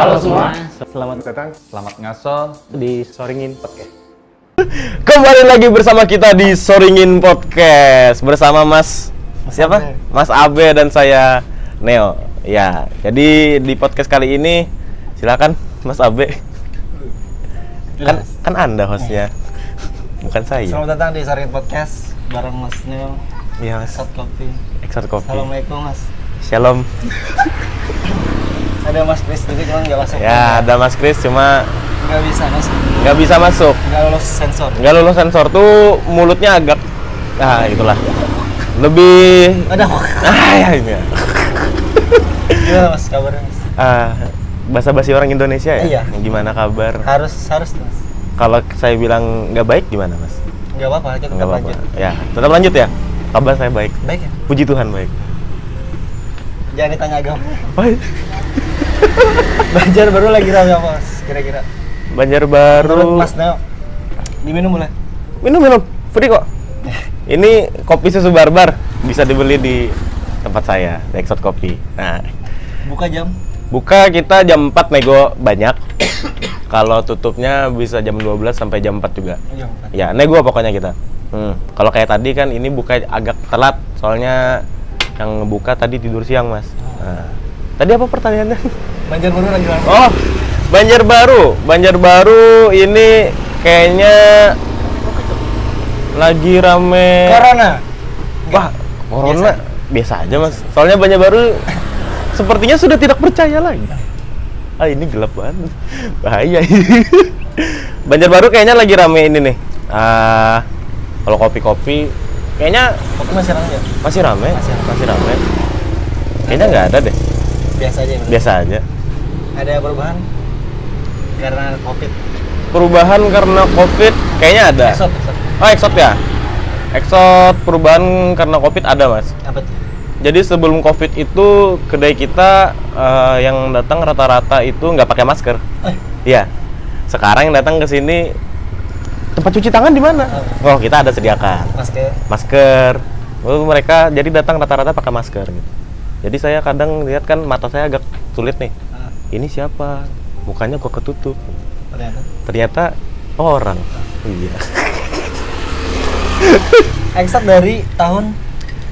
Halo semua, selamat datang, selamat ngaso di Soringin Podcast. Kembali lagi bersama kita di Soringin Podcast bersama Mas siapa? Abe. Mas Abe dan saya Neo. Ya, jadi di podcast kali ini silakan Mas Abe. Kan Anda hostnya, bukan saya. Selamat datang di Soringin Podcast bareng Mas Neo. Iya Mas. Exot Kopi. Exot Kopi. Assalamualaikum Mas. Shalom. Ada Mas Chris juga cuman nggak masuk. Ya, ada Mas Chris cuma Nggak bisa masuk. nggak bisa masuk. Nggak lolos sensor. Nggak lulus sensor tuh mulutnya agak, itulah. Lebih. Ada. Ya ini ya. Gimana Mas kabarnya Mas? Basa-basi orang Indonesia ya? Iya. Gimana kabar? Harus Mas. Kalau saya bilang nggak baik gimana Mas? Nggak apa-apa, kita Nggak tetap apa-apa. lanjut. Ya, tetap lanjut ya. Kabar saya baik. Baik ya? Puji Tuhan baik. Jangan ditanya agama. Baik. Banjar baru lagi rame apa Mas? Kira-kira. Banjarbaru. Menurut Mas Neo. Diminum boleh? Minum. Free kok. Ini kopi susu barbar bisa dibeli di tempat saya, di Exot Kopi. Nah, Buka jam? buka kita jam 4 nego banyak. Kalau tutupnya bisa jam 12 sampai jam 4 juga. Jam 4. Ya, nego pokoknya kita. Kalau kayak tadi kan ini buka agak telat, soalnya yang buka tadi tidur siang, Mas. Nah, tadi apa pertanyaannya? Banjar baru lagi rame. Oh, Banjarbaru ini kayaknya lagi rame. Corona. Wah, corona biasa aja, Mas. Soalnya Banjarbaru sepertinya sudah tidak percaya lagi. Ini gelap banget. Bahaya ini. Banjarbaru kayaknya lagi rame ini nih. Kalau kopi-kopi kayaknya Kopi masih rame ya? masih rame. Masih Masih rame. Kayaknya nggak ada deh. Biasa aja ya? Biasa aja. Ada perubahan? Karena Covid. Perubahan karena Covid kayaknya ada. Exot. Oh, Exot ya? Exot perubahan karena Covid ada, Mas. Apa tuh? Jadi sebelum Covid itu kedai kita yang datang rata-rata itu nggak pakai masker. Iya. Sekarang yang datang ke sini tempat cuci tangan di mana? Oh, kita ada sediakan masker. Lalu mereka jadi datang rata-rata pakai masker gitu. Jadi saya kadang lihat kan mata saya agak sulit nih. Ini siapa? Mukanya kok ketutup. Ternyata orang. Iya. Exot dari tahun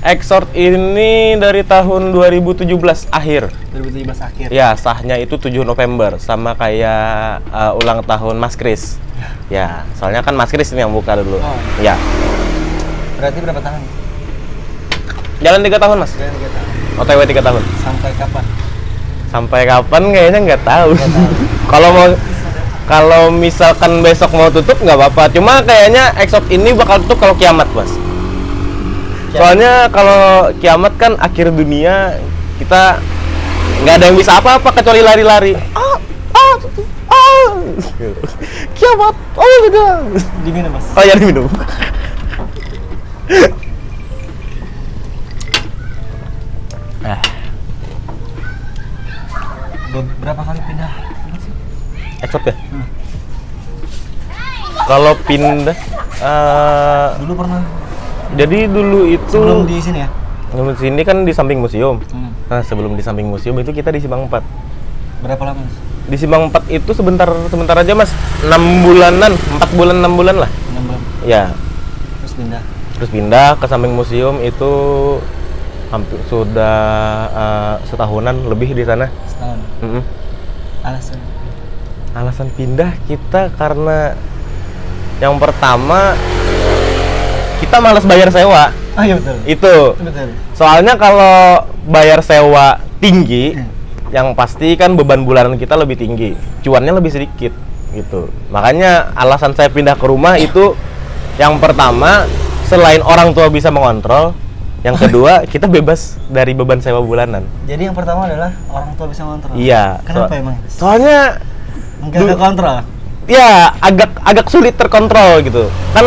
Exot ini dari tahun 2017 akhir. 2017 akhir. Ya, sahnya itu 7 November sama kayak ulang tahun Mas Kris. Ya, soalnya kan Mas Kris ini yang buka dulu. Oh. Ya. Berarti berapa tahun? Jalan 3 tahun, Mas. Jalan 3 tahun. OTW 3 tahun. Sampai kapan? Sampai kapan kayaknya nggak tahu. Kalau misalkan besok mau tutup nggak apa-apa. Cuma kayaknya Exot ini bakal tutup kalau kiamat, Mas. Soalnya kalau kiamat kan akhir dunia, kita nggak ada yang bisa apa-apa kecuali lari-lari. Kiamat. Oh sudah. Diminum Mas. Oh ya diminum. Berapa kali pindah? Exot ya? Kalau pindah, Dulu pernah. jadi dulu itu Sebelum di sini ya? Sebelum sini kan di samping museum. Hmm. Nah, sebelum di samping museum itu kita di Simpang 4. Berapa lama Mas? Di Simpang 4 itu sebentar aja, Mas. 4 bulan 6 bulan lah. 6 bulan. Ya. Terus pindah. Terus pindah ke samping museum itu hampir sudah setahunan lebih di sana. Setahun. Alasan? Alasan pindah kita karena yang pertama kita malas bayar sewa. Oh iya betul. Itu. Betul. Soalnya kalau bayar sewa tinggi, yang pasti kan beban bulanan kita lebih tinggi, cuannya lebih sedikit gitu. Makanya alasan saya pindah ke rumah itu yang pertama selain orang tua bisa mengontrol, yang kedua kita bebas dari beban sewa bulanan. Jadi yang pertama adalah orang tua bisa ngontrol. Iya. Kenapa emang? Soalnya Enggak kontrol. ya agak sulit terkontrol gitu. Kan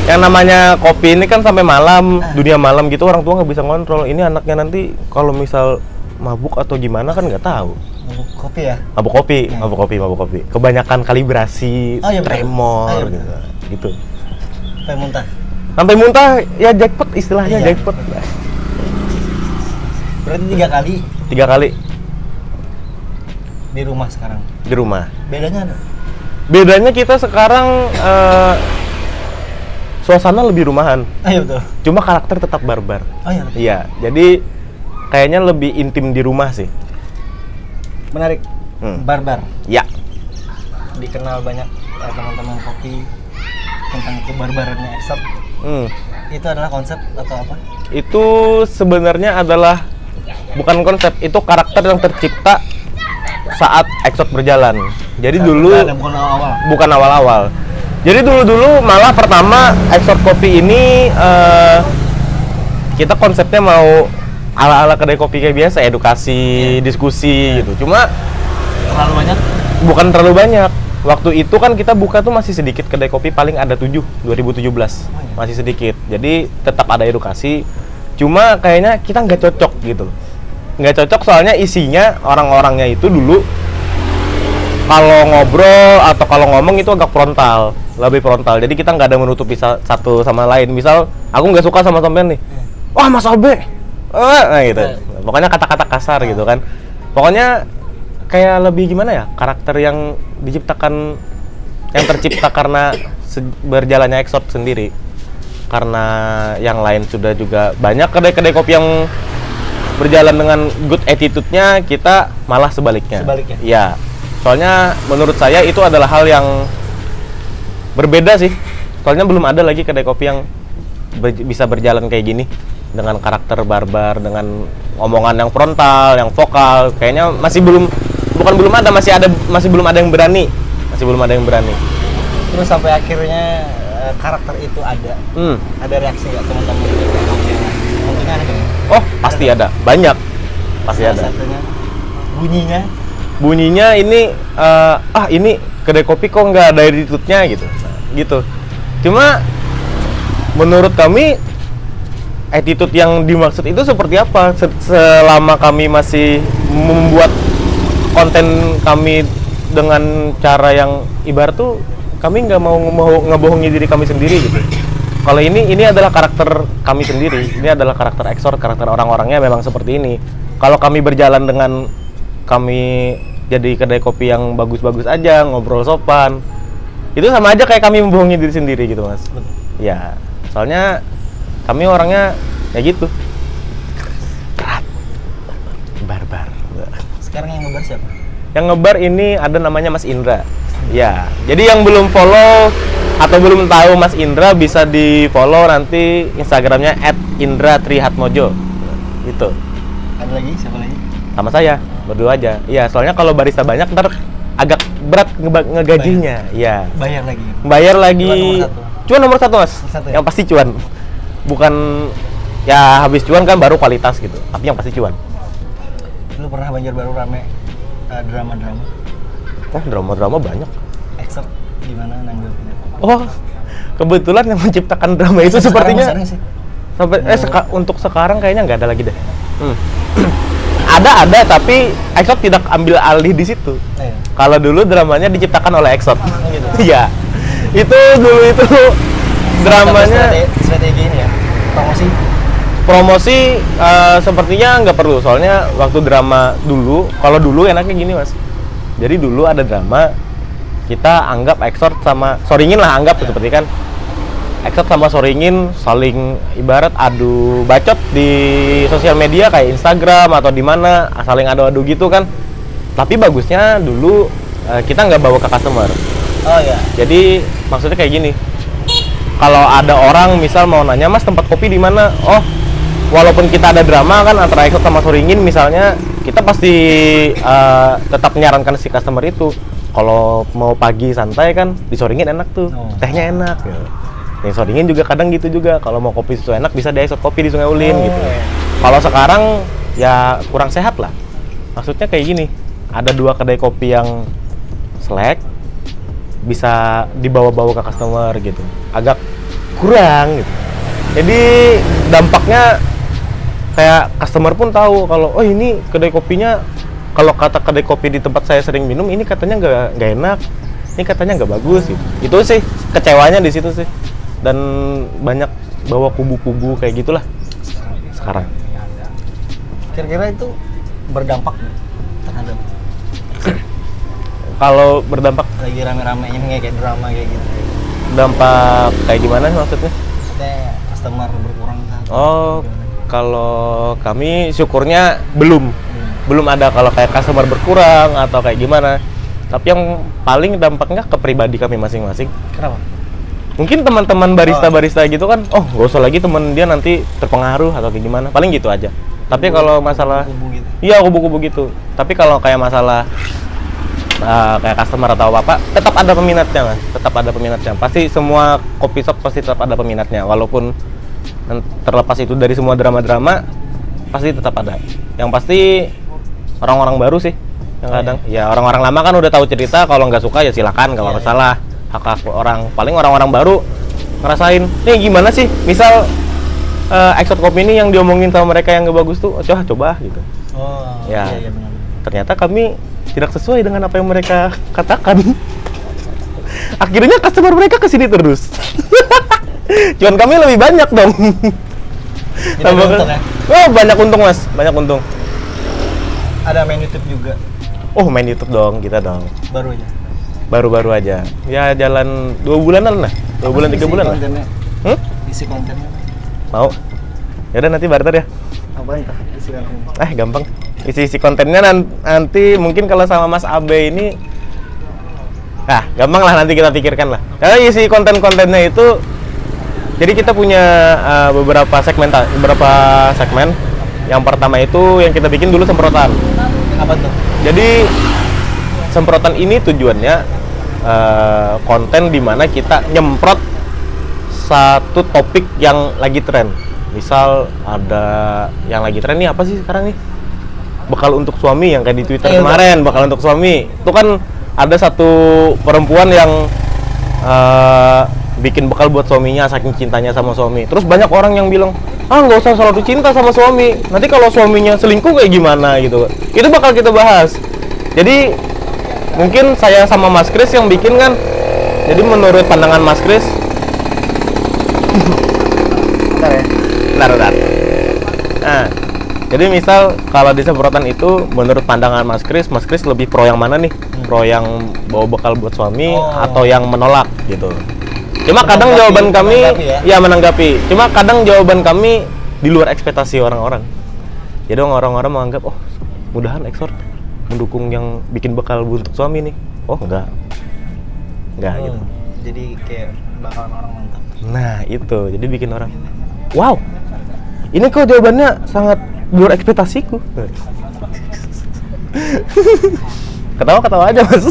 yang namanya kopi ini kan sampai malam, dunia malam gitu, orang tua nggak bisa ngontrol. Ini anaknya nanti kalau misal mabuk atau gimana kan nggak tahu. Mabuk kopi ya? Mabuk kopi. Kebanyakan kalibrasi, Oh, iya, betul. tremor, Oh, iya, betul. gitu. Sampai muntah. Sampai muntah, ya jackpot istilahnya, Iya. jackpot. Berarti 3 kali. 3 kali. di rumah sekarang. di rumah. Bedanya ada? Bedanya kita sekarang suasana lebih rumahan. Iya betul. Cuma karakter tetap barbar. Oh iya. Betul. Iya, jadi kayaknya lebih intim di rumah sih. Menarik. Barbar. Ya. Dikenal banyak teman-teman kopi tentang kebarbarannya Exot. Itu adalah konsep atau apa? Itu sebenarnya adalah bukan konsep, itu karakter yang tercipta saat Exot berjalan. Jadi Saat dulu berjalan, bukan awal. bukan awal-awal. Jadi dulu malah pertama Exot Kopi ini kita konsepnya mau ala-ala kedai kopi kayak biasa, edukasi, diskusi gitu. Cuma Terlalu banyak? bukan terlalu banyak. Waktu itu kan kita buka tuh masih sedikit kedai kopi, paling ada 7, 2017. Masih sedikit. Jadi tetap ada edukasi. Cuma kayaknya kita nggak cocok gitu. Nggak cocok soalnya isinya orang-orangnya itu dulu kalau ngobrol atau kalau ngomong itu agak frontal, lebih frontal. Jadi kita nggak ada menutupi satu sama lain. Misal aku nggak suka sama sampean nih, wah Mas Abe, nah gitu. Pokoknya kata-kata kasar gitu kan. Pokoknya kayak lebih gimana ya, karakter yang diciptakan, yang tercipta karena berjalannya Exot sendiri. Karena yang lain sudah juga banyak kedai-kedai kopi yang berjalan dengan good attitude-nya, kita malah sebaliknya. Sebaliknya. Iya. Soalnya menurut saya itu adalah hal yang berbeda sih. Soalnya belum ada lagi kedai kopi yang bisa berjalan kayak gini dengan karakter barbar, dengan omongan yang frontal, yang vokal. Kayaknya masih belum masih belum ada yang berani. Masih belum ada yang berani. Terus sampai akhirnya karakter itu ada. Ada reaksi nggak teman-teman? Mungkin ada. Oh, pasti ada. Banyak. Pasti Salah ada. satunya bunyinya. Bunyinya ini ini kedai kopi kok nggak ada attitude-nya gitu. Cuma menurut kami attitude yang dimaksud itu seperti apa? Selama kami masih membuat konten kami dengan cara yang ibarat tuh kami nggak mau ngebohongi diri kami sendiri gitu. Kalau ini adalah karakter kami sendiri, ini adalah karakter Exot, karakter orang-orangnya memang seperti ini. Kalau kami berjalan dengan kami jadi kedai kopi yang bagus-bagus aja, ngobrol sopan, itu sama aja kayak kami membohongi diri sendiri gitu Mas. Ya, soalnya kami orangnya kayak gitu, kerat, barbar. Sekarang yang ngebar siapa? Yang ngebar ini ada namanya Mas Indra. Ya, jadi yang belum follow atau belum tahu Mas Indra bisa di follow nanti Instagramnya @indra_trihatmojo. Gitu. Ada lagi? Siapa lagi? Sama saya, berdua aja. Iya, soalnya kalau barista banyak ntar agak berat ngegajinya. Iya. Bayar lagi. Bayar lagi. Cuan nomor satu Mas. Satu ya? Yang pasti cuan. Bukan ya habis cuan kan baru kualitas gitu. Tapi yang pasti cuan. Lu pernah Banjarbaru rame drama-drama? Drama-drama banyak. Exot gimana nanggepinnya? Oh, kebetulan yang menciptakan drama itu sepertinya Sih? sampai untuk sekarang kayaknya nggak ada lagi deh. Ada tapi Exot tidak ambil alih di situ. Iya. Kalau dulu dramanya diciptakan oleh Exot. Gitu. Iya. Itu dulu itu dramanya strategi ini ya. promosi sepertinya nggak perlu. Soalnya waktu drama dulu, kalau dulu enaknya gini Mas. Jadi dulu ada drama kita anggap Exot sama Soringin lah seperti kan. Exot sama Soringin saling ibarat adu bacot di sosial media kayak Instagram atau di mana, saling adu-adu gitu kan. Tapi bagusnya dulu kita nggak bawa ke customer. Oh ya. Jadi maksudnya kayak gini. Kalau ada orang misal mau nanya, "Mas, tempat kopi di mana?" Oh, walaupun kita ada drama kan antara Exot sama Soringin misalnya, kita pasti tetap menyarankan si customer itu. Kalau mau pagi santai kan di Soringin enak tuh. Tehnya enak gitu. Yang Soringin juga kadang gitu juga. Kalau mau kopi susu enak bisa di Exot Kopi di Sungai Ulin gitu. Kalau sekarang ya kurang sehat lah. Maksudnya kayak gini. Ada 2 kedai kopi yang selek bisa dibawa-bawa ke customer gitu. Agak kurang gitu. Jadi dampaknya kayak customer pun tahu kalau oh ini kedai kopinya, kalau kata kedai kopi di tempat saya sering minum ini katanya nggak enak, ini katanya nggak bagus gitu. Itu sih kecewanya di situ sih. Dan banyak bawa kubu-kubu kayak gitulah sekarang. Kira-kira itu berdampak terhadap kalau berdampak lagi rame-ramenya kayak drama kayak gitu. dampak kayak gimana maksudnya? Maksudnya customer berkurang kan? Oh, kalau kami syukurnya belum ada kalau kayak customer berkurang atau kayak gimana. Tapi yang paling dampaknya ke pribadi kami masing-masing. Kenapa? Mungkin teman-teman barista gitu kan, oh nggak usah lagi temen dia nanti terpengaruh atau kayak gimana. Paling gitu aja. Tapi kalau masalah, gitu. iya kubu-kubu gitu. Tapi kalau kayak masalah kayak customer atau apa, tetap ada peminatnya mas. Tetap ada peminatnya. Pasti semua kopi shop pasti tetap ada peminatnya. Walaupun terlepas itu dari semua drama-drama, pasti tetap ada. Yang pasti orang-orang baru sih. Yang kadang, ya orang-orang lama kan udah tahu cerita. Kalau nggak suka ya silakan, nggak masalah. Hak orang, paling orang-orang baru ngerasain, nih gimana sih? Misal Exot Kopi ini yang diomongin sama mereka yang nggak bagus tuh, coba gitu. Oh, ya, iya benar. Ternyata kami tidak sesuai dengan apa yang mereka katakan. Akhirnya customer mereka kesini terus. Cuman kami lebih banyak dong. Untung ya? Oh banyak untung mas, banyak untung. Ada main YouTube juga. Oh main YouTube dong, kita dong. Baru aja. Baru-baru aja. Ya jalan 2 bulanan lah, 2 bulan 3 bulan lah. Isi kontennya. Mau? Yaudah nanti barter ya. Apaan itu? Isi kontennya. Gampang. Isi kontennya nanti mungkin kalau sama Mas Abe ini, gampang lah nanti kita pikirkan lah. Karena isi konten-kontennya itu, jadi kita punya beberapa segmen. Yang pertama itu yang kita bikin dulu semprotan. Apa tuh? Jadi semprotan ini tujuannya konten di mana kita nyemprot satu topik yang lagi tren. Misal ada yang lagi tren nih apa sih sekarang nih? Bekal untuk suami yang kayak di Twitter kemarin, bekal untuk suami. Itu kan ada satu perempuan yang bikin bekal buat suaminya saking cintanya sama suami. Terus banyak orang yang bilang, nggak usah selalu cinta sama suami. Nanti kalau suaminya selingkuh kayak gimana gitu. Itu bakal kita bahas. Jadi mungkin saya sama Mas Kris yang bikin kan. Jadi menurut pandangan Mas Kris, bentar. Nah, jadi misal kalau di semprotan itu menurut pandangan Mas Kris lebih pro yang mana nih? Pro yang bawa bekal buat suami atau yang menolak gitu. Cuma kadang jawaban kami menanggapi. Cuma kadang jawaban kami di luar ekspektasi orang-orang. Jadi orang-orang menganggap, mudahan Exort mendukung yang bikin bekal untuk suami nih. Oh enggak gitu. Jadi kayak bakalan orang mantap. Nah itu, jadi bikin orang, wow, ini kok jawabannya sangat luar ekspektasiku. Ketawa aja mas.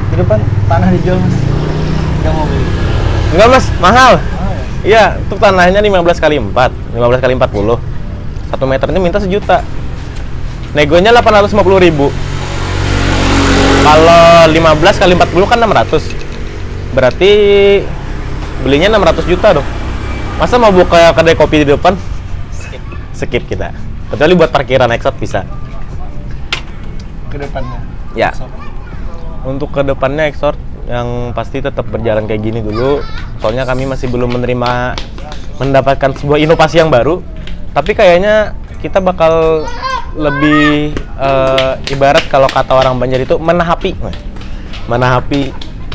Di depan tanah dijual mas, nggak mau beli. Enggak mas, mahal. Iya, untuk tanahnya 15 kali 40. 1 meternya minta 1 juta. Negonya 850.000. Kalau 15 kali 40 kan 600. Berarti belinya 600 juta dong. Masa mau buka kedai kopi di depan? Skip kita. Kecuali buat parkiran Exot bisa. Ke depannya. Ya. Untuk ke depannya Exort yang pasti tetap berjalan kayak gini dulu. Soalnya kami masih belum mendapatkan sebuah inovasi yang baru. Tapi kayaknya kita bakal lebih ibarat kalau kata orang Banjar itu menahapi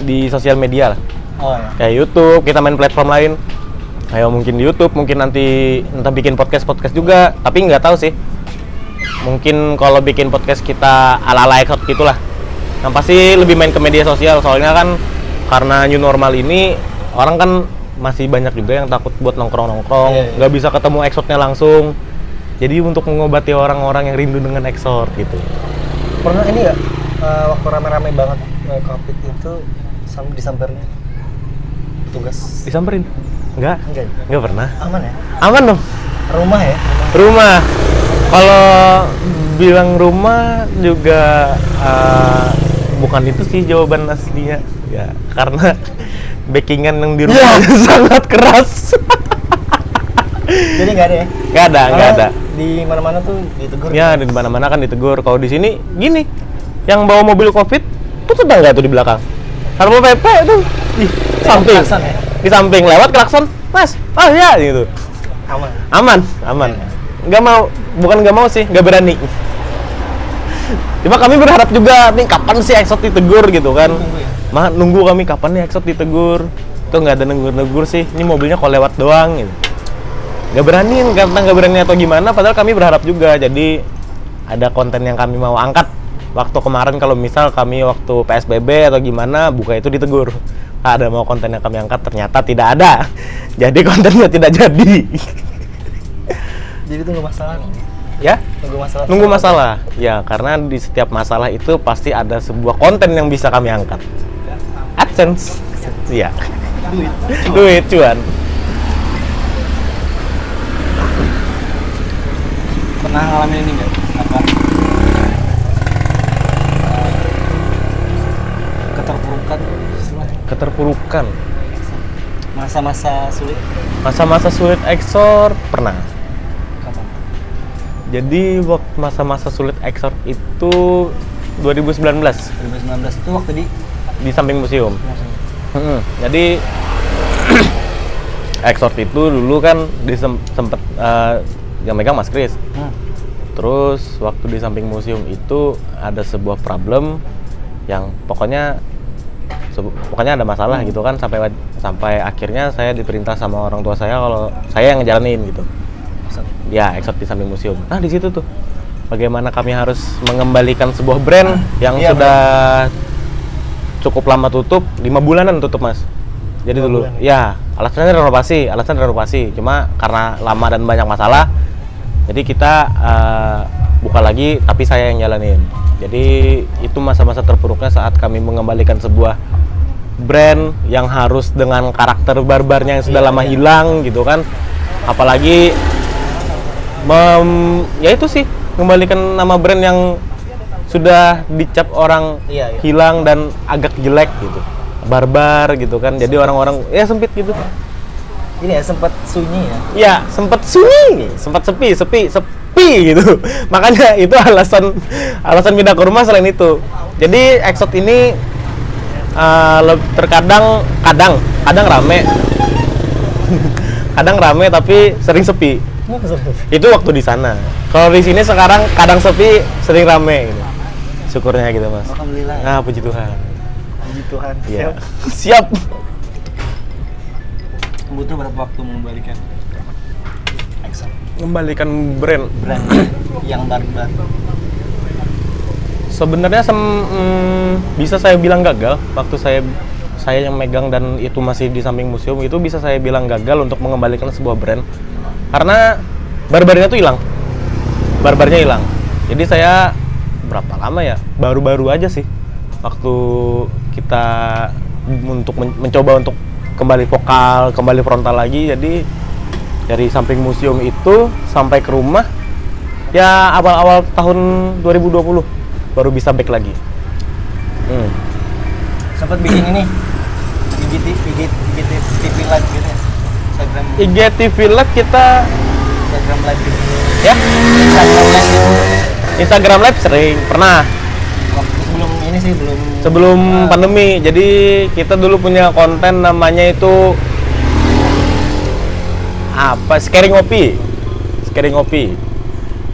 di sosial media lah. Kayak YouTube, kita main platform lain. Mungkin di YouTube, mungkin nanti entah bikin podcast juga. Tapi nggak tahu sih. Mungkin kalau bikin podcast kita ala-ala Exort gitulah. Yang pasti lebih main ke media sosial, soalnya kan karena new normal ini orang kan masih banyak juga yang takut buat nongkrong, nggak bisa ketemu Exotnya langsung. Jadi untuk mengobati orang-orang yang rindu dengan Exot gitu. Pernah ini nggak waktu rame-rame banget COVID itu disamperin petugas? Disamperin? Enggak pernah. Aman ya? Aman dong. Rumah ya? Rumah. Kalau bilang rumah juga bukan itu sih jawaban aslinya ya, karena backingan yang di rumah sangat keras. Jadi nggak ada ya? Nggak ada. Di mana-mana tuh ditegur. Ya di mana-mana kan ditegur. Kalau di sini gini, yang bawa mobil COVID tuh tetangga tuh di belakang. Kalau mau PP tuh di samping, klakson ya? di samping lewat klakson, Mas, oh ya gitu. Aman. Nggak mau, bukan nggak mau sih, nggak berani. Cuma kami berharap juga nih kapan sih Exot ditegur gitu kan. Nunggu kami kapan nih Exot ditegur. Itu nggak ada negur sih, ini mobilnya kalau lewat doang gitu. Nggak berani atau gimana, padahal kami berharap juga. Jadi ada konten yang kami mau angkat waktu kemarin, kalau misal kami waktu PSBB atau gimana buka itu ditegur. Ada mau konten yang kami angkat, ternyata tidak ada. Jadi kontennya tidak jadi. Jadi tunggu masalah. Ya? Nunggu masalah. Ya, karena di setiap masalah itu pasti ada sebuah konten yang bisa kami angkat. AdSense. Iya. Duit, cuan. Pernah ngalamin ini nggak? Apa? Keterpurukan. Masa-masa sulit. Masa-masa sulit Exot pernah. Kapan? Jadi waktu masa-masa sulit Exot itu 2019 itu waktu di samping museum. Jadi Exot itu dulu kan sempet yang megang Mas Kris. Terus waktu di samping museum itu ada sebuah problem yang pokoknya ada masalah gitu kan, sampai akhirnya saya diperintah sama orang tua saya kalau saya yang ngejalanin gitu. Ya, Exot di samping museum. Nah, di situ tuh bagaimana kami harus mengembalikan sebuah brand yang sudah cukup lama tutup, 5 bulanan tutup, Mas. Jadi dulu ya, alasan renovasi. Cuma karena lama dan banyak masalah, jadi kita buka lagi, tapi saya yang jalanin. Jadi itu masa-masa terpuruknya saat kami mengembalikan sebuah brand yang harus dengan karakter barbarnya yang sudah lama hilang gitu kan. Apalagi ya itu sih, mengembalikan nama brand yang sudah dicap orang hilang dan agak jelek gitu, barbar gitu kan. Jadi orang-orang ya sempit gitu. Ini ya sempat sunyi ya? Ya, sempat sunyi, sempat sepi gitu. Makanya itu alasan pindah ke rumah selain itu. Jadi Exot ini terkadang kadang rame. Kadang rame tapi sering sepi. Itu waktu di sana. Kalau di sini sekarang kadang sepi, sering rame gitu. Syukurnya gitu, Mas. Alhamdulillah. Nah, puji Tuhan. Puji Tuhan. Iya. Siap. Butuh berapa waktu mengembalikan Exot? Mengembalikan brand yang barbar. Sebenarnya bisa saya bilang gagal waktu saya yang megang dan itu masih di samping museum. Itu bisa saya bilang gagal untuk mengembalikan sebuah brand karena barbarnya hilang. Jadi saya berapa lama ya, baru-baru aja sih waktu kita mencoba untuk kembali vokal, kembali frontal lagi. Jadi dari samping museum itu sampai ke rumah ya awal-awal tahun 2020 baru bisa back lagi. Sempat bikin ini IGTV live gitu ya? Instagram IGTV live kita Instagram live gitu ya? Instagram live gitu. Instagram live sering, pernah waktu sebelum ini sih, sebelum pandemi. Jadi kita dulu punya konten namanya itu sharing ngopi.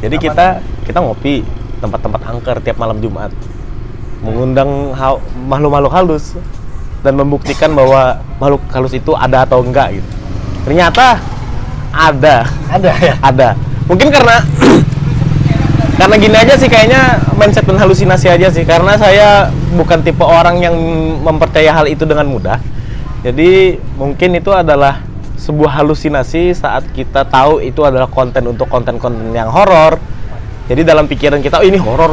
Jadi kita ngopi tempat-tempat angker tiap malam Jumat, mengundang makhluk-makhluk halus dan membuktikan bahwa makhluk halus itu ada atau enggak gitu. Ternyata ada ya? Ada. Mungkin karena gini aja sih, kayaknya mindset dan halusinasi aja sih, karena saya bukan tipe orang yang mempercaya hal itu dengan mudah. Jadi mungkin itu adalah sebuah halusinasi saat kita tahu itu adalah konten untuk konten-konten yang horor. Jadi dalam pikiran kita, oh ini horor.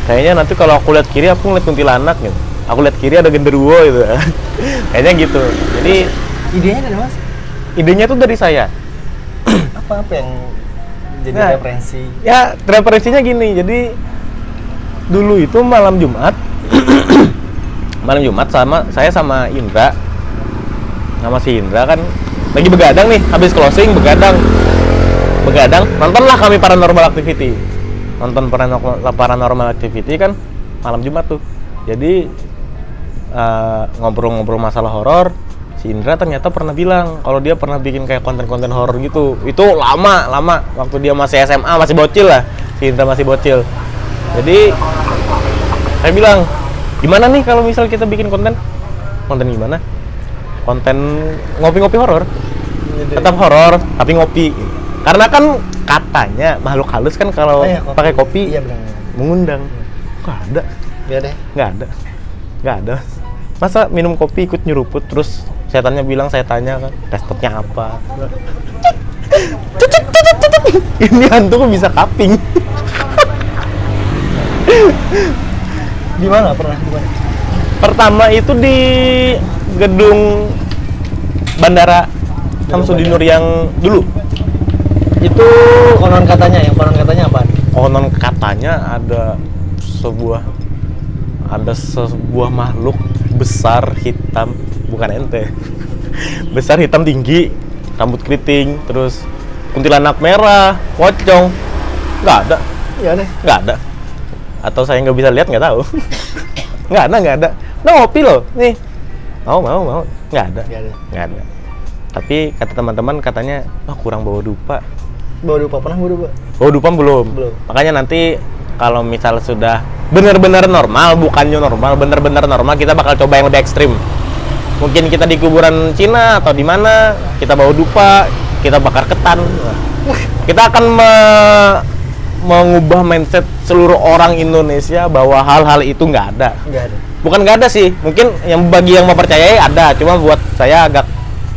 Kayaknya nanti kalau aku lihat kiri aku ngeliat kuntilanak gitu. Aku lihat kiri ada genderuwo gitu. Kayaknya gitu. Jadi idenya dari Mas? Idenya tuh dari saya. Apa yang jadi referensi? Ya, referensinya gini. Jadi dulu itu malam Jumat saya sama Indra. Nama si Indra kan lagi begadang nih, habis closing begadang, nontonlah kami Paranormal Activity. Nonton Paranormal Activity kan malam Jumat tuh. Jadi ngobrol-ngobrol masalah horor Si Indra ternyata pernah bilang kalau dia pernah bikin kayak konten-konten horor gitu. Itu lama waktu dia masih SMA, masih bocil lah. Si Indra masih bocil. Jadi saya bilang, gimana nih kalau misal kita bikin konten? Konten gimana? Konten ngopi-ngopi horor. Tetap horor tapi ngopi. Karena kan katanya makhluk halus kan kalau pakai kopi mengundang. Nggak ada. Nggak ada. Masa minum kopi ikut nyeruput terus setannya bilang saya tanya kan testernya apa? Ini hantu kok bisa kaping? Di mana pernah di mana? Pertama itu di gedung Bandara Samsudinur yang dulu. Itu konon katanya apa? Konon katanya ada sebuah makhluk besar hitam, bukan ente. Besar hitam tinggi, rambut keriting, terus kuntilanak merah, pocong. Nggak ada. Iya deh. Nggak ada. Atau saya nggak bisa lihat, nggak tahu. Nggak ada. Nah, ngopi loh, nih. Mau. Nggak ada. Tapi kata teman-teman katanya, kurang bawa dupa. Pernah bawa dupa? Bawa dupa belum. Makanya nanti kalau misal sudah benar-benar normal, bukannya normal, benar-benar normal, kita bakal coba yang lebih ekstrim. Mungkin kita di kuburan Cina atau di mana, kita bawa dupa, kita bakar ketan. Kita akan mengubah mindset seluruh orang Indonesia bahwa hal-hal itu nggak ada. Bukan nggak ada sih, mungkin bagi yang mempercayai ada, cuma buat saya agak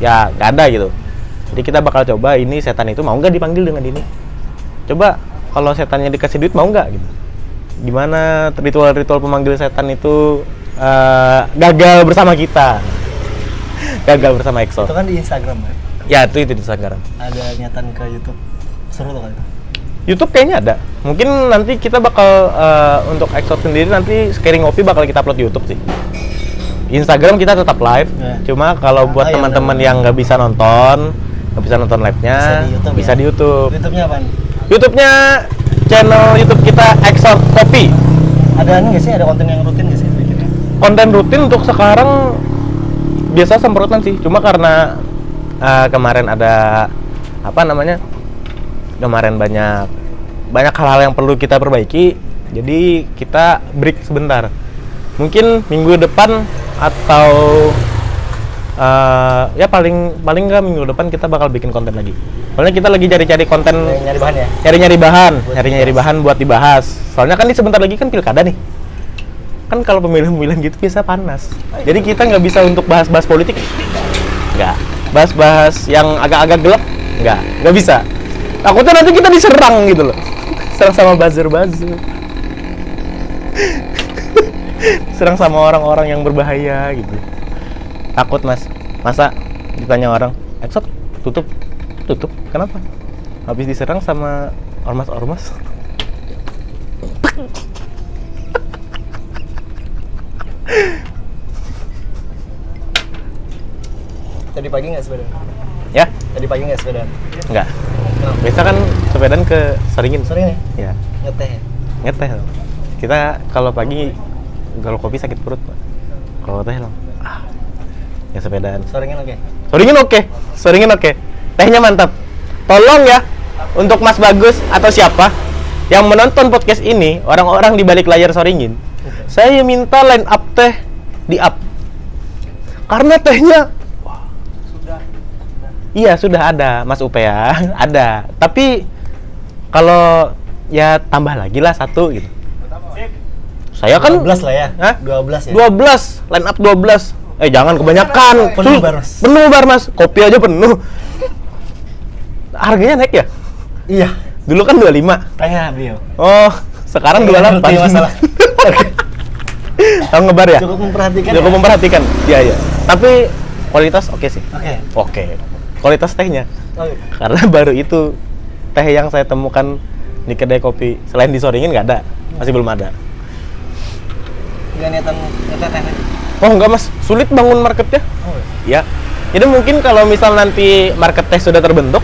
ya nggak ada gitu. Jadi kita bakal coba ini setan itu mau nggak dipanggil dengan ini. Coba kalau setannya dikasih duit mau nggak gitu. Gimana ritual-ritual pemanggil setan itu gagal bersama kita. Gagal bersama EXO. Itu kan di Instagram ya? Ya itu di Instagram. Ada niatan ke YouTube. Seru tuh kan itu. YouTube kayaknya ada. Mungkin nanti kita bakal untuk EXO sendiri nanti Sharing Ngopi bakal kita upload YouTube sih. Instagram kita tetap live. Cuma kalau buat teman-teman yang nggak bisa nonton live-nya, bisa di YouTube. YouTube-nya apaan? YouTube-nya channel YouTube kita EXO Kopi. Ada nggak sih? Ada konten yang rutin nggak sih? Konten rutin untuk sekarang biasa semprotan sih. Cuma karena kemarin ada kemarin banyak hal-hal yang perlu kita perbaiki. Jadi kita break sebentar. Mungkin minggu depan atau ya paling nggak minggu depan kita bakal bikin konten lagi. Soalnya kita lagi cari konten, nyari bahan ya. Nyari bahan buat dibahas. Soalnya kan ini sebentar lagi kan pilkada nih. Kan kalau pemilihan gitu biasa panas. Jadi kita nggak bisa untuk bahas politik. Nggak. Bahas yang agak-agak gelap. Nggak bisa. Takutnya nanti kita diserang gitu loh. Serang sama buzzer. Serang sama orang-orang yang berbahaya gitu. Takut mas, masa ditanya orang, EXO tutup, kenapa? Habis diserang sama ormas. Tadi pagi nggak sepedaan? Ya? Tadi pagi nggak sepedaan? Nggak. Biasa kan sepedaan ke Saringin. Sering ya? Ngeteh. Kita kalau pagi kalau kopi sakit perut, Pak. Kalau teh loh. Ya sepedaan. Soringin oke. Tehnya mantap. Tolong ya untuk Mas Bagus atau siapa yang menonton podcast ini, orang-orang di balik layar Soringin. Saya minta line up teh di up. Karena tehnya Iya, sudah ada, Mas Upea. Ada. Tapi kalau ya tambah lagi lah satu gitu. Saya kan 12 lah ya. Hah? 12 ya. 12, line up 12. Jangan kebanyakan. Penuh bar mas. Kopi aja penuh. Harganya naik ya? Iya. Dulu kan 25. Tanya beliau. Oh, sekarang 28. Masalah. Tahu ngebar ya? Cukup memperhatikan. Iya. Tapi kualitas oke sih. Oke. Kualitas tehnya. Karena baru itu teh yang saya temukan di kedai kopi. Selain di Soringin nggak ada. Masih belum ada. Nggak niatan ngeteh. Oh enggak mas, sulit bangun marketnya. Ya. Jadi mungkin kalau misal nanti market teh sudah terbentuk,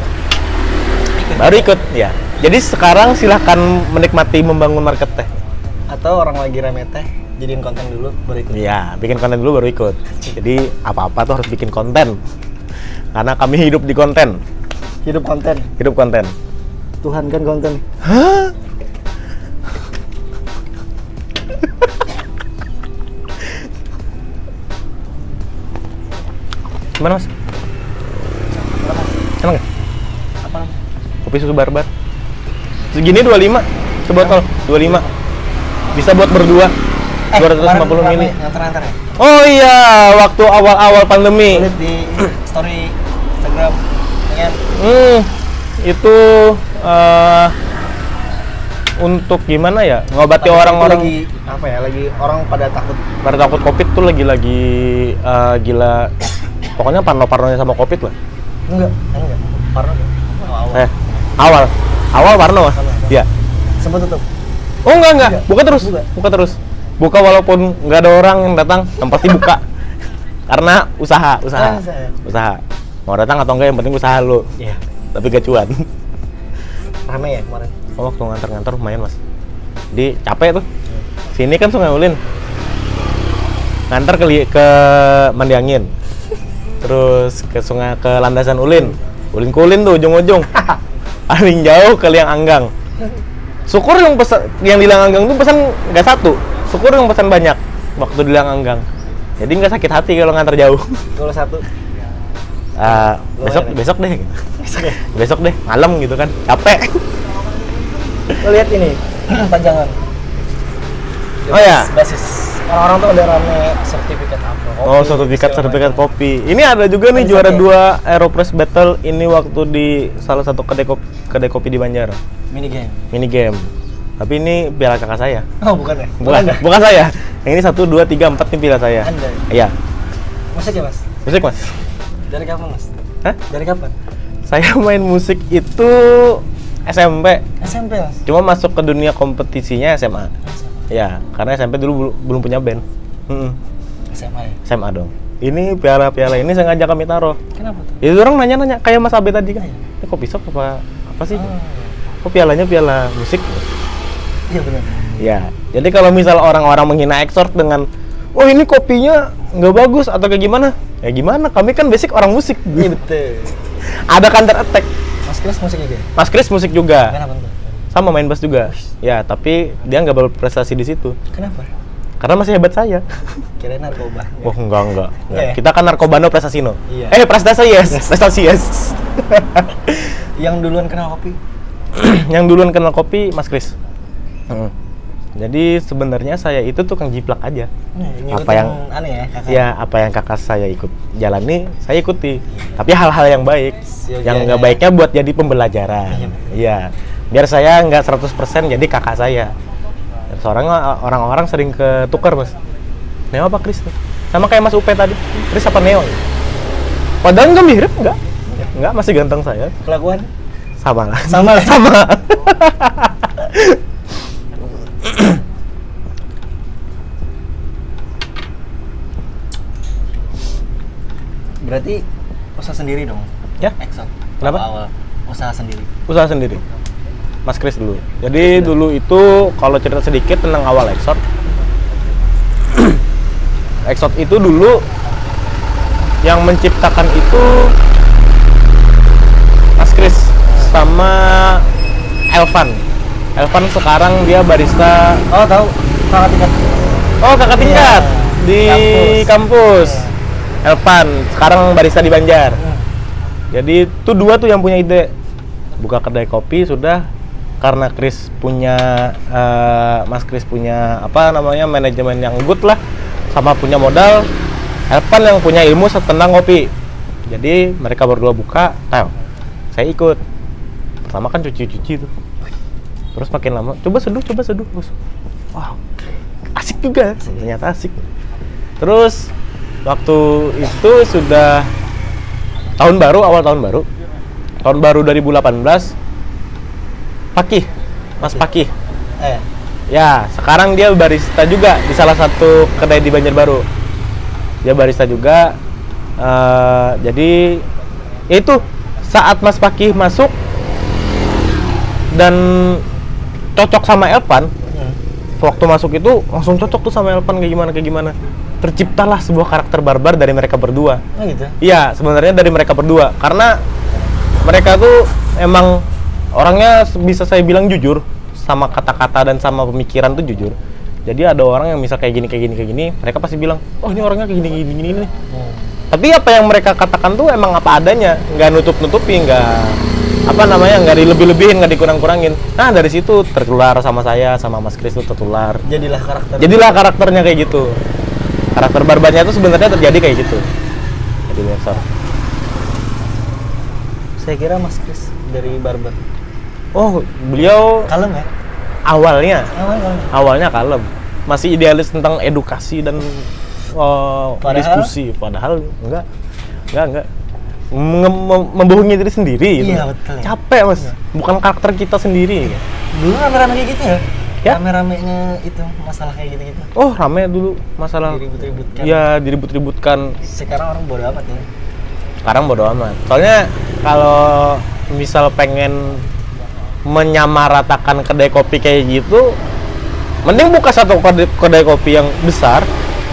baru ikut ya. Jadi sekarang silahkan menikmati membangun market teh. Atau orang lagi rame teh, jadiin konten dulu baru ikut. Iya, bikin konten dulu baru ikut. Jadi apa-apa tuh harus bikin konten. Karena kami hidup di konten. Hidup konten. Hidup konten. Tuhan kan konten. Hah? Gimana mas? Enak nggak? Apa? Kopi susu barbar. Segini 25 sebotol, 25. Bisa buat berdua. 250 mili. Nganter-nganter ya? Oh iya, waktu awal-awal pandemi. Lihat di story Instagram, ya kan? Itu untuk gimana ya? Ngobati orang-orang. Lagi apa ya? Lagi orang pada takut. Pada takut COVID tuh lagi gila. Pokoknya parno-parnonya sama COVID lah. Enggak. Parno ya? Awal parno mas. Iya. Sempat tutup. Oh enggak. Buka terus. Buka walaupun nggak ada orang yang datang, tempatnya buka. Karena usaha. Mau datang atau enggak yang penting usaha lu. Iya. Tapi gak cuan. Rame ya kemarin? Oh, waktu nganter-nganter lumayan mas. Di capek tuh. Sini kan Sungai Ulin. Nganter ke Mandi Angin. Terus ke Landasan Ulin. Ulin ke Ulin tuh ujung-ujung. Paling jauh ke Liang Anggang. Syukur yang di Liang Anggang tuh pesan nggak satu. Syukur yang pesan banyak waktu di Liang Anggang. Jadi nggak sakit hati kalau nganter jauh. Kalau satu. Besok deh malam gitu kan, capek. Lo lihat ini panjangan. Oh ya, basis orang-orang tuh ada rame sertifikat apa? Oh, sertifikat kopi. Ini ada juga nih juara 2 Aeropress Battle ini waktu di salah satu kedai kopi di Banjar. Mini game. Tapi ini piala kakak saya. Oh, bukan ya? Bukan saya. Yang ini 1 2 3 4 nih piala saya. Anda. Iya. Musik ya, Mas? Musik, Mas. Dari kapan, Mas? Hah? Dari kapan? Saya main musik itu SMP. SMP, Mas. Cuma masuk ke dunia kompetisinya SMA. Ya, karena SMP dulu belum punya band. SMA ya? SMA dong. Ini piala-piala ini sengaja kami taruh. Kenapa tuh? Itu orang nanya-nanya kayak Mas Abe tadi kan. Ini kopi shop apa sih? Kok pialanya piala musik? Iya benar. Ya, jadi kalau misal orang-orang menghina Exort dengan oh ini kopinya nggak bagus atau kayak gimana? Ya gimana? Kami kan basic orang musik. Iya betul. Ada counter attack. Mas Kris musik juga? Mas Kris musik juga. Kenapa tuh? Sama main bass juga. Ya, tapi dia nggak berprestasi di situ. Kenapa? Karena masih hebat saya. Kirain narkoba. Wah, enggak. Ya? Kita kan narkobano prestasi no. Iya. Prestasi yes. Yang duluan kenal kopi? Yang duluan kenal kopi Mas Kris. Jadi sebenarnya saya itu tukang jiplak aja. Apa yang aneh ya, kakak? Ya, apa yang kakak saya ikut jalani, saya ikuti. Tapi hal-hal yang baik. Yang nggak baiknya buat jadi pembelajaran. Iya. Biar saya nggak 100% jadi kakak saya. Soalnya orang-orang sering ketukar, Mas. Neo apa Kris? Sama kayak Mas Upe tadi. Kris apa Neo? Padahal nggak mirip, nggak, masih ganteng saya. Kelakuan? Sama lah. Sama. Berarti usaha sendiri dong? Ya. Exort. Kenapa? Awal usaha sendiri. Usaha sendiri. Mas Kris dulu. Jadi dulu itu kalau cerita sedikit tentang awal Exort. Exort itu dulu yang menciptakan itu Mas Kris sama Elvan. Elvan sekarang dia barista. Oh, tahu. Kakak tingkat. Oh, kakak tingkat di kampus. Elvan sekarang barista di Banjar. Jadi itu dua tuh yang punya ide buka kedai kopi sudah karena Kris punya Mas Kris punya manajemen yang good lah sama punya modal. Elvan yang punya ilmu tentang kopi. Jadi mereka berdua buka, saya ikut. Pertama kan cuci-cuci tuh. Terus makin lama, coba seduh. Wow, asik juga, ternyata asik. Terus waktu itu sudah awal tahun baru 2018. Mas Pakih. Ya, sekarang dia barista juga di salah satu kedai di Banjarbaru. Dia barista juga. Jadi itu saat Mas Pakih masuk dan cocok sama Elvan, waktu masuk itu langsung cocok tuh sama Elvan kayak gimana. Terciptalah sebuah karakter barbar dari mereka berdua. Oh gitu? Iya, sebenarnya dari mereka berdua. Karena mereka tuh emang orangnya bisa saya bilang jujur sama kata-kata dan sama pemikiran tuh jujur. Jadi ada orang yang misal kayak gini, mereka pasti bilang, oh ini orangnya kayak gini nih. Tapi apa yang mereka katakan tuh emang apa adanya, nggak nutup-nutupi, nggak dilebih-lebihin, nggak dikurang-kurangin. Nah dari situ tertular sama saya, sama Mas Kris tuh tertular. Jadilah karakternya kayak gitu. Karakter barbarnya itu sebenarnya terjadi kayak gitu. Jadi Mercer. Saya kira Mas Kris dari barbar. Oh, beliau Kalem ya? Awalnya kalem. Masih idealis tentang edukasi dan diskusi. Padahal enggak. Membohongi diri sendiri gitu. Iya, betul. Ya. Capek, Mas. Bukan karakter kita sendiri. Dulu rame-rame kayak gitu ya? Ya? Rame-ramenya itu masalah kayak gitu-gitu. Oh, rame dulu masalah. Diribut-ributkan. Iya, diribut-ributkan. Sekarang orang bodo amat ya. Sekarang bodo amat. Soalnya kalau misal pengen menyamaratakan kedai kopi kayak gitu, mending buka satu kedai kopi yang besar.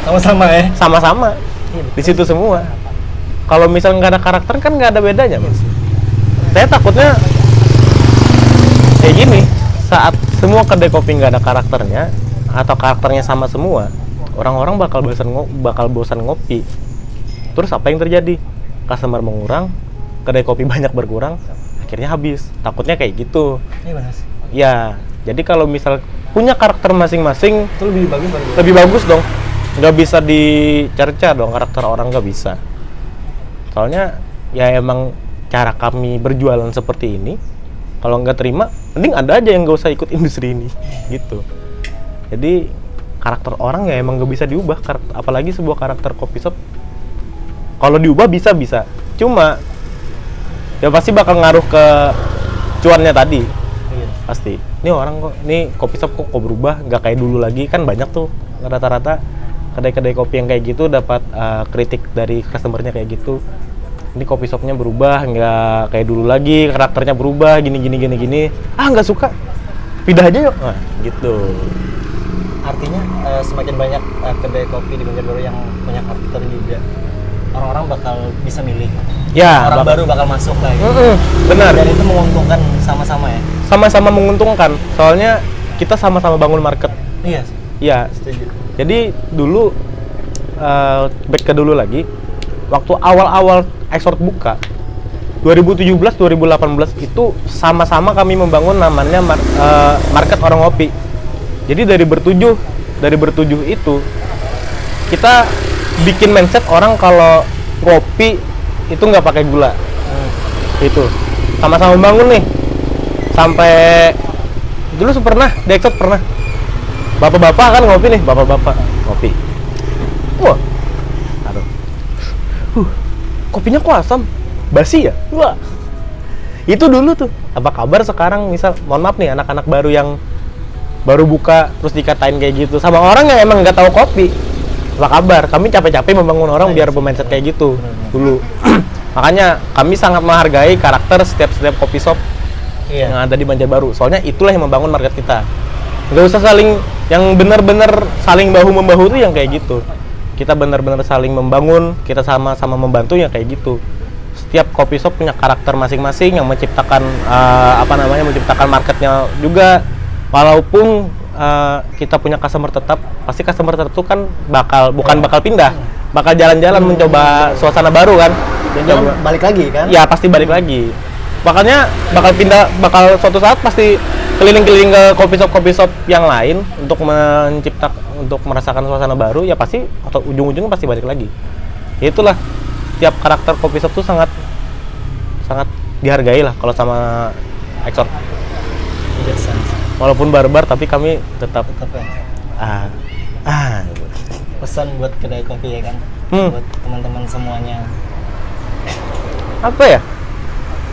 Sama-sama ya? Sama-sama. Iya, di situ semua. Kalau misal nggak ada karakter kan nggak ada bedanya, Mas. Saya takutnya kayak gini, saat semua kedai kopi nggak ada karakternya atau karakternya sama semua, orang-orang bakal bosan ngopi. Terus apa yang terjadi? Customer mengurang, kedai kopi banyak berkurang, akhirnya habis. Takutnya kayak gitu. Iya, Mas. Ya, jadi kalau misal punya karakter masing-masing itu lebih bagus dong. Nggak bisa dicerca dong karakter orang, nggak bisa. Soalnya ya emang cara kami berjualan seperti ini. Kalau nggak terima, mending ada aja yang nggak usah ikut industri ini, gitu. Jadi karakter orang ya emang nggak bisa diubah, apalagi sebuah karakter kopi shop. Kalau diubah bisa, cuma ya pasti bakal ngaruh ke cuannya tadi. Iya. Pasti. Ini orang kok, ini kopi shop kok berubah, nggak kayak dulu lagi, kan banyak tuh rata-rata kedai-kedai kopi yang kayak gitu dapat kritik dari customernya kayak gitu. Ini kopi shopnya berubah, nggak kayak dulu lagi, karakternya berubah, gini. Nggak suka, pindah aja yuk. Nah, gitu. Artinya semakin banyak kedai kopi di Banjarbaru yang punya karakter juga, orang-orang bakal bisa milih. Ya, orang baru bakal masuk lagi. Benar. Dan itu menguntungkan sama-sama ya. Sama-sama menguntungkan. Soalnya kita sama-sama bangun market. Iya. Iya. Setuju. Jadi dulu back ke dulu lagi, waktu awal-awal Exort buka 2017-2018 itu sama-sama kami membangun namanya market orang ngopi. Jadi dari bertujuh itu kita bikin mindset orang kalau kopi itu nggak pakai gula. Itu sama-sama membangun nih. Sampai dulu pernah di Exort pernah bapak-bapak kan ngopi nih, bapak-bapak ngopi. Wah, aduh, kopinya kok asam, basi ya? Wah, itu dulu tuh. Apa kabar sekarang? Misal, mohon maaf nih, anak-anak baru yang baru buka terus dikatain kayak gitu sama orang yang emang nggak tahu kopi. Apa kabar? Kami capek-capek membangun orang biar bermindset kayak gitu dulu. Makanya kami sangat menghargai karakter setiap kopi shop yang ada di Banjarbaru. Soalnya itulah yang membangun market kita. Nggak usah saling, yang benar-benar saling bahu-membahu tuh yang kayak gitu. Kita benar-benar saling membangun, kita sama-sama membantu yang kayak gitu. Setiap kopi shop punya karakter masing-masing yang menciptakan menciptakan marketnya juga. Walaupun kita punya customer tetap, pasti customer tetap itu kan bakal pindah, bakal jalan-jalan mencoba suasana baru kan. Dan balik lagi kan? Ya pasti balik lagi. Makanya bakal suatu saat pasti keliling-keliling ke kopi shop yang lain untuk merasakan suasana baru, ya pasti atau ujung-ujungnya pasti balik lagi. Ya itulah, tiap karakter kopi shop tuh sangat dihargai lah kalau sama Exort. Walaupun barbar tapi kami tetap ya. Pesan buat kedai kopi ya kan, buat teman-teman semuanya. Apa ya?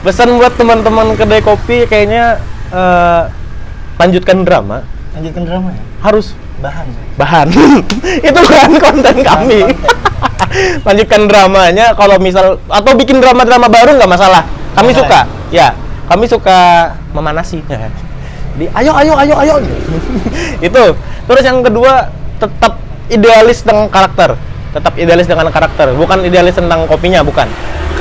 Pesan buat teman-teman kedai kopi kayaknya lanjutkan drama. Lanjutkan drama ya? Harus. Bahan. Itu kan konten kami. Lanjutkan dramanya, kalau misal atau bikin drama baru nggak masalah. Kami suka. Ya, kami suka memanasi. Jadi ayo. Itu Terus yang kedua, tetap idealis dengan karakter. Tetap idealis dengan karakter, bukan idealis tentang kopinya, bukan.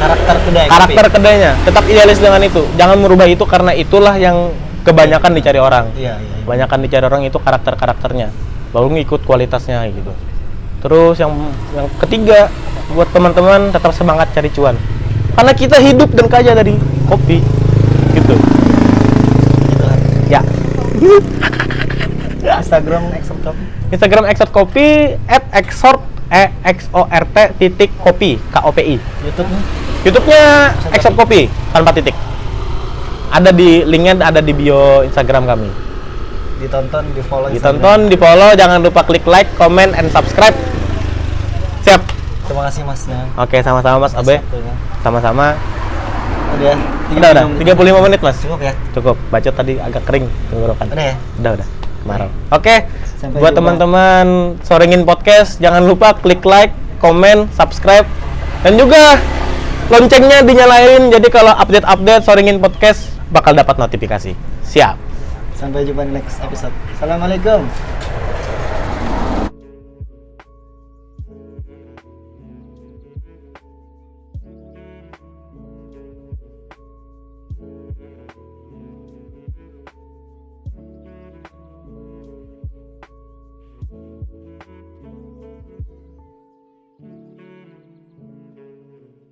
Karakter kedainya, tetap idealis dengan itu. Jangan merubah itu karena itulah yang kebanyakan dicari orang. Iya. Kebanyakan dicari orang itu karakternya, baru ngikut kualitasnya gitu. Terus yang ketiga, buat teman-teman tetap semangat cari cuan. Karena kita hidup dan kaya dari kopi, gitu. Ya. Instagram Exort Kopi @exort_kopi KOPI. YouTube-nya Exort Kopi tanpa titik. Ada di linknya, ada di bio Instagram kami. Ditonton, di follow, jangan lupa klik like, comment, and subscribe. Siap. Terima kasih Masnya. Oke, sama-sama Mas Abe. Sama-sama. Udah. 35 menit Mas. Cukup ya? Cukup. Bacot tadi agak kering tenggorokan. Udah ya? Udah. Kemarau. Oke. Sampai Buat jumpa. teman-teman Soringin Podcast, jangan lupa klik like, comment, subscribe, dan juga loncengnya dinyalain. Jadi kalau update Soringin Podcast bakal dapat notifikasi. Siap. Sampai jumpa di next episode. Assalamualaikum.